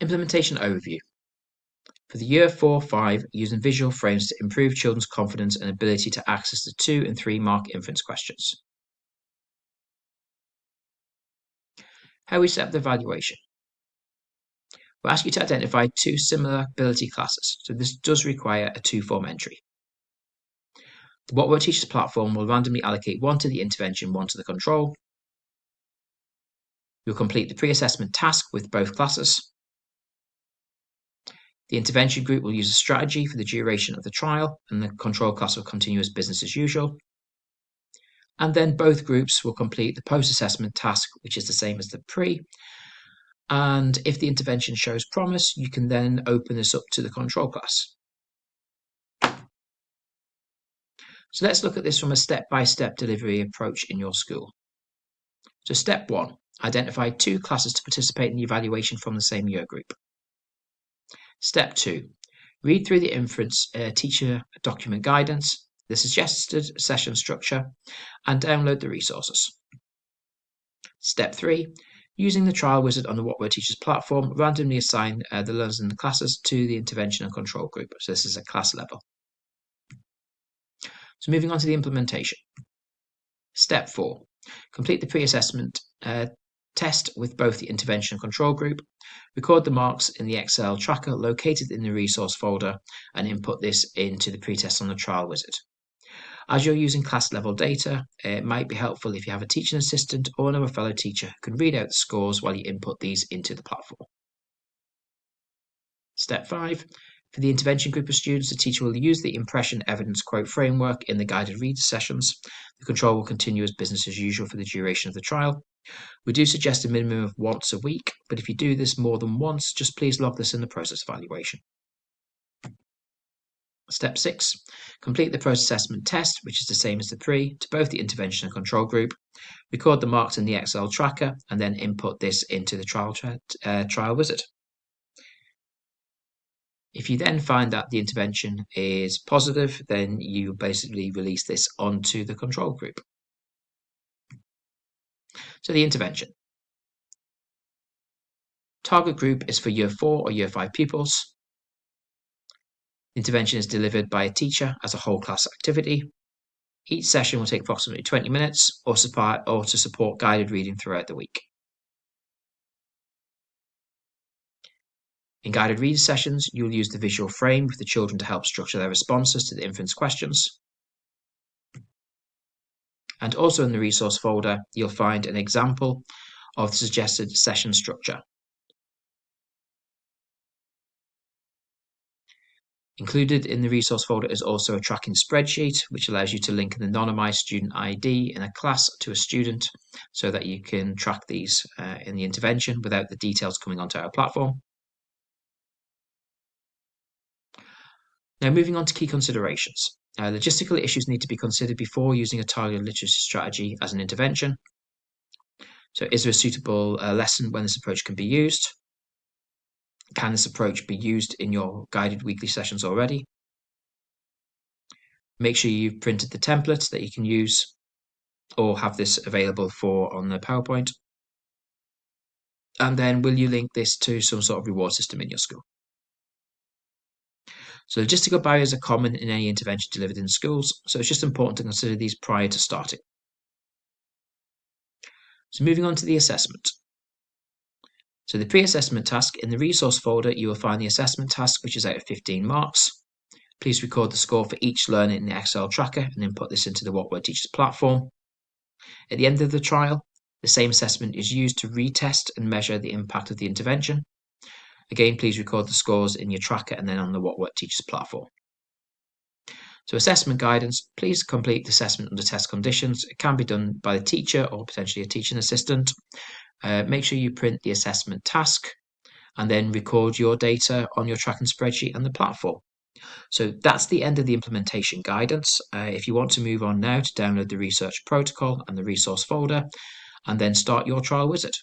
Implementation overview. For the Year 4-5, using visual frames to improve children's confidence and ability to access the 2 and 3 mark inference questions. How we set up the evaluation. We'll ask you to identify 2 similar ability classes, so this does require a 2-form entry. The What Word Teachers platform will randomly allocate 1 to the intervention, 1 to the control. You'll complete the pre-assessment task with both classes. The intervention group will use a strategy for the duration of the trial, and the control class will continue as business as usual. And then both groups will complete the post-assessment task, which is the same as the pre. And if the intervention shows promise, you can then open this up to the control class. So let's look at this from a step-by-step delivery approach in your school. So step 1, identify 2 classes to participate in the evaluation from the same year group. Step 2, read through the inference teacher document guidance, the suggested session structure, and download the resources. Step 3, using the trial wizard on the What Word Teachers platform, randomly assign the learners in the classes to the intervention and control group. So this is a class level. So moving on to the implementation. Step 4, complete the pre-assessment test with both the intervention and control group, record the marks in the Excel tracker located in the resource folder, and input this into the pretest on the trial wizard. As you're using class level data, it might be helpful if you have a teaching assistant or another fellow teacher who can read out the scores while you input these into the platform. Step 5, for the intervention group of students, the teacher will use the impression evidence quote framework in the guided reader sessions. The control will continue as business as usual for the duration of the trial. We do suggest a minimum of once a week, but if you do this more than once, just please log this in the process evaluation. Step 6, complete the post-assessment test, which is the same as the pre, to both the intervention and control group. Record the marks in the Excel tracker, and then input this into the trial wizard. If you then find that the intervention is positive, then you basically release this onto the control group. So the intervention. Target group is for Year 4 or Year 5 pupils. Intervention is delivered by a teacher as a whole class activity. Each session will take approximately 20 minutes or to support guided reading throughout the week. In guided reader sessions, you'll use the visual frame with the children to help structure their responses to the inference questions. And also in the resource folder, you'll find an example of the suggested session structure. Included in the resource folder is also a tracking spreadsheet, which allows you to link an anonymized student ID in a class to a student so that you can track these in the intervention without the details coming onto our platform. Now, moving on to key considerations. Logistical issues need to be considered before using a targeted literacy strategy as an intervention. So is there a suitable lesson when this approach can be used? Can this approach be used in your guided weekly sessions already? Make sure you've printed the templates that you can use or have this available on the PowerPoint. And then will you link this to some sort of reward system in your school? So logistical barriers are common in any intervention delivered in schools, so it's just important to consider these prior to starting. So moving on to the assessment. So the pre-assessment task, in the resource folder, you will find the assessment task, which is out of 15 marks. Please record the score for each learner in the Excel tracker and input this into the What Word Teachers platform. At the end of the trial, the same assessment is used to retest and measure the impact of the intervention. Again, please record the scores in your tracker and then on the What Word Teachers platform. So assessment guidance, please complete the assessment under test conditions. It can be done by the teacher or potentially a teaching assistant. Make sure you print the assessment task and then record your data on your tracking spreadsheet and the platform. So that's the end of the implementation guidance. If you want to move on now to download the research protocol and the resource folder and then start your trial wizard.